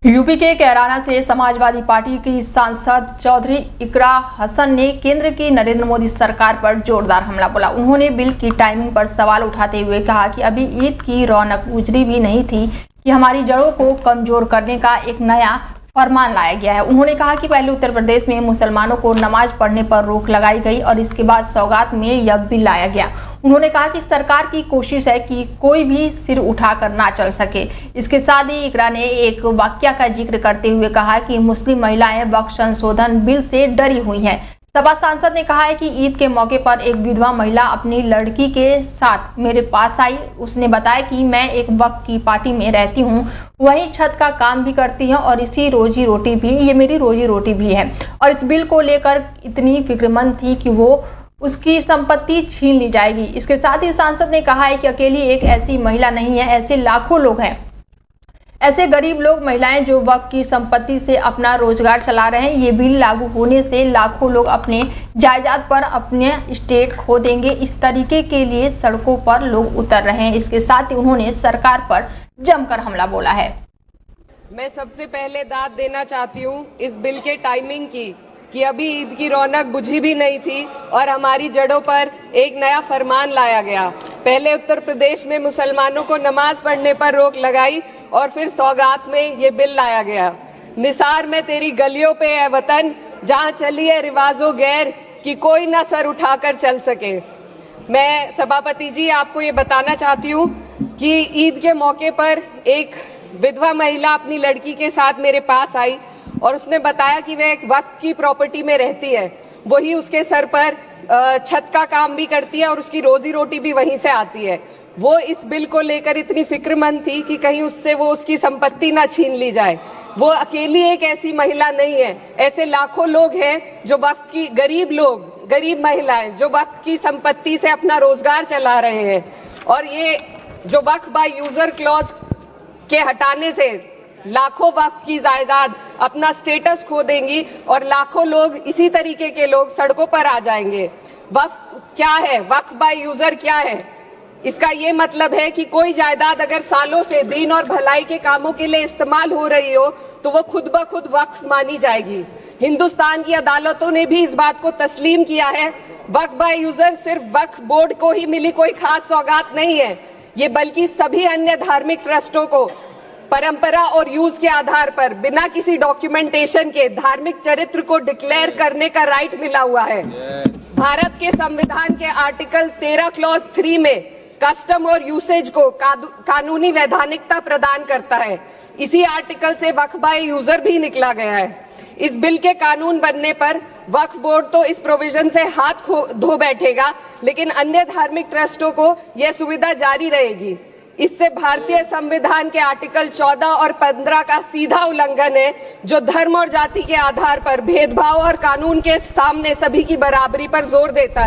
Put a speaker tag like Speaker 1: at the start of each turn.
Speaker 1: UP के कैराना से Samajwadi party की सांसद चौधरी इकरा हसन ने केंद्र की नरेंद्र मोदी सरकार पर जोरदार हमला बोला। उन्होंने बिल की टाइमिंग पर सवाल उठाते हुए कहा कि अभी ईद की रौनक गुजरी भी नहीं थी कि हमारी जड़ों को कमजोर करने का एक नया फरमान लाया गया है। उन्होंने कहा कि पहले उत्तर प्रदेश में मुसलमानों को नमाज पढ़ने पर रोक लगाई गई और इसके बाद सौगात में यह बिल लाया गया। उन्होंने कहा कि सरकार की कोशिश है कि कोई भी सिर उठाकर ना चल सके। इसके साथ ही इकरा ने एक वाकया का जिक्र करते हुए कहा कि मुस्लिम महिलाएं वक्फ संशोधन बिल से डरी हुई हैं। सपा सांसद ने कहा है कि ईद के मौके पर एक विधवा महिला अपनी लड़की के साथ मेरे पास आई। उसने बताया कि मैं एक वक्फ की पार्टी में रहती हूँ, वहीं छत का काम भी करती है और इसी रोजी रोटी भी, ये मेरी रोजी रोटी भी है। और इस बिल को लेकर इतनी फिक्रमंद थी कि वो उसकी संपत्ति छीन ली जाएगी। इसके साथ ही सांसद ने कहा है कि अकेली एक ऐसी महिला नहीं है, ऐसे लाखों लोग हैं, ऐसे गरीब लोग, महिलाएं जो वक्फ की संपत्ति से अपना रोजगार चला रहे हैं। ये बिल लागू होने से लाखों लोग अपने जायदाद पर अपने स्टेट खो देंगे। इस तरीके के लिए सड़कों पर लोग उतर रहे हैं। इसके साथ ही उन्होंने सरकार पर जमकर हमला बोला है।
Speaker 2: मैं सबसे पहले दाद देना चाहती हूँ इस बिल के टाइमिंग की कि अभी ईद की रौनक बुझी भी नहीं थी और हमारी जड़ों पर एक नया फरमान लाया गया। पहले उत्तर प्रदेश में मुसलमानों को नमाज पढ़ने पर रोक लगाई और फिर सौगात में ये बिल लाया गया। निसार में तेरी गलियों पे है वतन, जहाँ चली है रिवाजो गैर कि कोई ना सर उठाकर चल सके। मैं सभापति जी आपको ये बताना चाहती हूँ कि ईद के मौके पर एक विधवा महिला अपनी लड़की के साथ मेरे पास आई और उसने बताया कि वह एक वक्फ की प्रॉपर्टी में रहती है, वही उसके सर पर छत का काम भी करती है और उसकी रोजी रोटी भी वहीं से आती है। वो इस बिल को लेकर इतनी फिक्रमंद थी कि कहीं उससे वो उसकी संपत्ति ना छीन ली जाए। वो अकेली एक ऐसी महिला नहीं है, ऐसे लाखों लोग हैं जो वक्फ की, गरीब लोग, गरीब महिलाएं जो वक्फ की संपत्ति से अपना रोजगार चला रहे हैं। और ये जो वक्फ बाय यूजर क्लॉज के हटाने से लाखों वक्फ की जायदाद अपना स्टेटस खो देंगी और लाखों लोग, इसी तरीके के लोग सड़कों पर आ जाएंगे। वक्फ क्या है? वक्फ बाय यूजर क्या है? इसका ये मतलब है कि कोई जायदाद अगर सालों से दीन और भलाई के कामों के लिए इस्तेमाल हो रही हो तो वो खुद ब खुद वक्फ मानी जाएगी। हिंदुस्तान की अदालतों ने भी इस बात को तस्लीम किया है। वक्फ बाय यूजर सिर्फ वक्फ बोर्ड को ही मिली कोई खास सौगात नहीं है, ये बल्कि सभी अन्य धार्मिक ट्रस्टों को परंपरा और यूज के आधार पर बिना किसी डॉक्यूमेंटेशन के धार्मिक चरित्र को डिक्लेयर करने का राइट मिला हुआ है। भारत के संविधान के आर्टिकल 13 क्लॉज 3 में कस्टम और यूसेज को कानूनी वैधानिकता प्रदान करता है। इसी आर्टिकल से वक्फ बाय यूजर भी निकला गया है। इस बिल के कानून बनने पर वक्फ बोर्ड तो इस प्रोविजन से हाथ धो बैठेगा, लेकिन अन्य धार्मिक ट्रस्टों को यह सुविधा जारी रहेगी। इससे भारतीय संविधान के आर्टिकल 14 और 15 का सीधा उल्लंघन है, जो धर्म और जाति के आधार पर भेदभाव और कानून के सामने सभी की बराबरी पर जोर देता है।